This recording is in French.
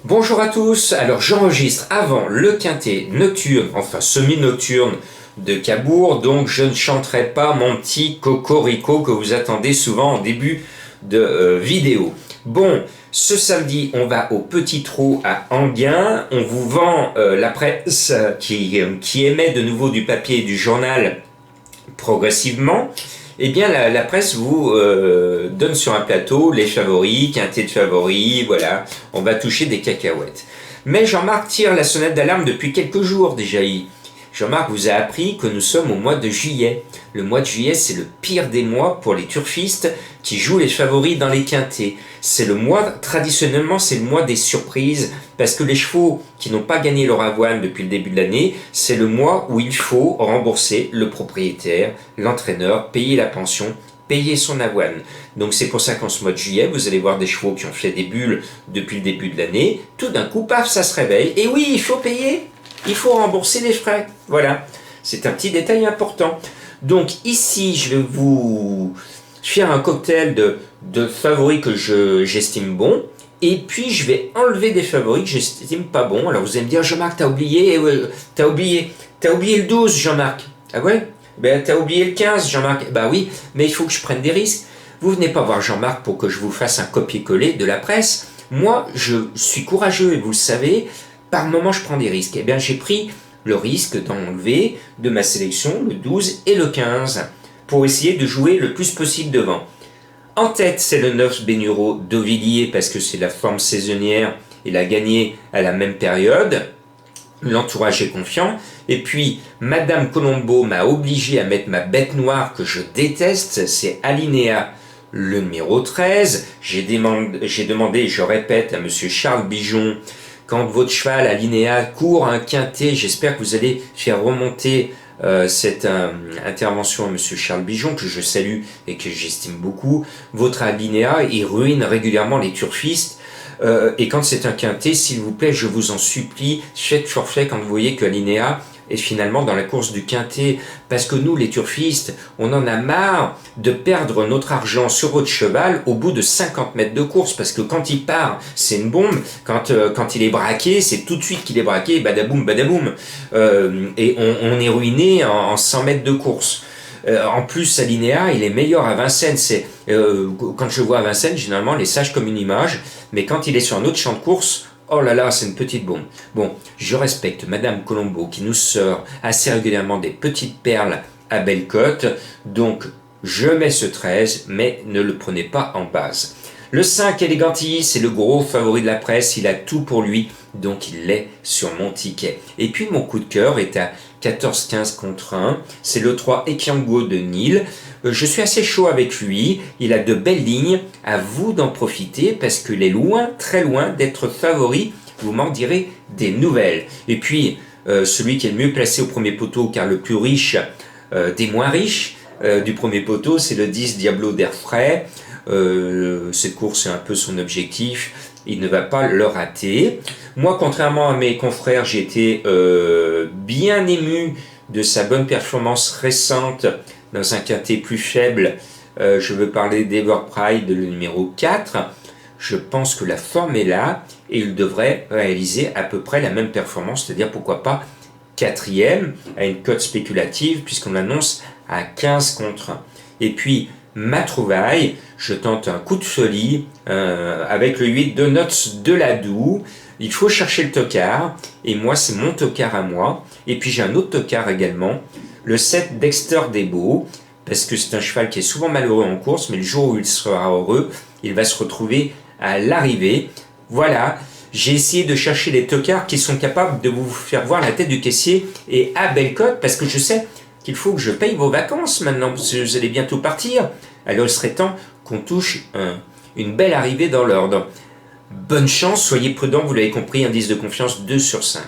Bonjour à tous, alors j'enregistre avant le quintet nocturne, enfin semi-nocturne de Cabourg, donc je ne chanterai pas mon petit cocorico que vous attendez souvent en début de vidéo. Bon, ce samedi on va au Petit Trot à Enghien, on vous vend la presse qui émet de nouveau du papier et du journal progressivement. Eh bien, la presse vous donne sur un plateau les favoris, quintet de favoris, voilà, on va toucher des cacahuètes. Mais Jean-Marc tire la sonnette d'alarme depuis quelques jours déjà. Jean-Marc vous a appris que nous sommes au mois de juillet. Le mois de juillet, c'est le pire des mois pour les turfistes qui jouent les favoris dans les quintets. C'est le mois, traditionnellement, c'est le mois des surprises, parce que les chevaux qui n'ont pas gagné leur avoine depuis le début de l'année, c'est le mois où il faut rembourser le propriétaire, l'entraîneur, payer la pension, payer son avoine. Donc c'est pour ça qu'en ce mois de juillet, vous allez voir des chevaux qui ont fait des bulles depuis le début de l'année. Tout d'un coup, paf, ça se réveille. Et oui, il faut payer. Il faut rembourser les frais. Voilà. C'est un petit détail important. Donc ici, je vais vous faire un cocktail de favoris que j'estime bons. Et puis, je vais enlever des favoris que j'estime pas bons. Alors, vous allez me dire, Jean-Marc, t'as oublié le 12, Jean-Marc. Ah ouais? Ben, t'as oublié le 15, Jean-Marc. Bah oui, mais il faut que je prenne des risques. Vous venez pas voir Jean-Marc pour que je vous fasse un copier-coller de la presse. Moi, je suis courageux et vous le savez. Par moment, je prends des risques. Eh bien, j'ai pris le risque d'enlever de ma sélection le 12 et le 15 pour essayer de jouer le plus possible devant. En tête, c'est le 9 Bénureau d'Auvilliers parce que c'est la forme saisonnière. Il a gagné à la même période. L'entourage est confiant. Et puis, Madame Colombo m'a obligé à mettre ma bête noire que je déteste. C'est Alinéa, le numéro 13. J'ai demandé, je répète, à Monsieur Charles Bijon, quand votre cheval Alinéa court un quintet, j'espère que vous allez faire remonter cette intervention à Monsieur Charles Bijon, que je salue et que j'estime beaucoup. Votre Alinéa, il ruine régulièrement les turfistes. Et quand c'est un quintet, s'il vous plaît, je vous en supplie, faites forfait quand vous voyez que Alinéa est finalement dans la course du quintet, parce que nous, les turfistes, on en a marre de perdre notre argent sur votre cheval au bout de 50 mètres de course, parce que quand il part, c'est une bombe, quand il est braqué, c'est tout de suite qu'il est braqué, badaboum, badaboum, et on est ruiné en 100 mètres de course. En plus, Alinéa, il est meilleur à Vincennes. Quand je vois à Vincennes, généralement, les sages comme une image, mais quand il est sur un autre champ de course, oh là là, c'est une petite bombe. Bon, je respecte Madame Colombo qui nous sort assez régulièrement des petites perles à belle cote, donc je mets ce 13, mais ne le prenez pas en base. Le 5, Elegantilly, c'est le gros favori de la presse, il a tout pour lui, donc il l'est sur mon ticket. Et puis mon coup de cœur est à 14-15 contre 1, c'est le 3, Ekiango de Nîmes. Je suis assez chaud avec lui, il a de belles lignes, à vous d'en profiter parce qu'il est loin, très loin d'être favori, vous m'en direz des nouvelles. Et puis, celui qui est le mieux placé au premier poteau, car le plus riche des moins riches du premier poteau, c'est le 10 Diablo d'Air Frais. Cette course est un peu son objectif, il ne va pas le rater. Moi, contrairement à mes confrères, j'ai été bien ému de sa bonne performance récente dans un quintet plus faible. Je veux parler d'Everpride, le numéro 4. Je pense que la forme est là et il devrait réaliser à peu près la même performance, c'est-à-dire pourquoi pas quatrième à une cote spéculative puisqu'on l'annonce à 15 contre 1. Et puis, ma trouvaille, je tente un coup de folie avec le 8 Donuts de Ladoux. Il faut chercher le tocard, et moi c'est mon tocard à moi. Et puis j'ai un autre tocard également, le 7 Dexter Desbeaux, parce que c'est un cheval qui est souvent malheureux en course, mais le jour où il sera heureux, il va se retrouver à l'arrivée. Voilà, j'ai essayé de chercher les tocards qui sont capables de vous faire voir la tête du caissier et à belle cote, parce que je sais qu'il faut que je paye vos vacances maintenant, parce que vous allez bientôt partir. Alors il serait temps qu'on touche une belle arrivée dans l'ordre. Bonne chance, soyez prudents, vous l'avez compris, indice de confiance 2 sur 5.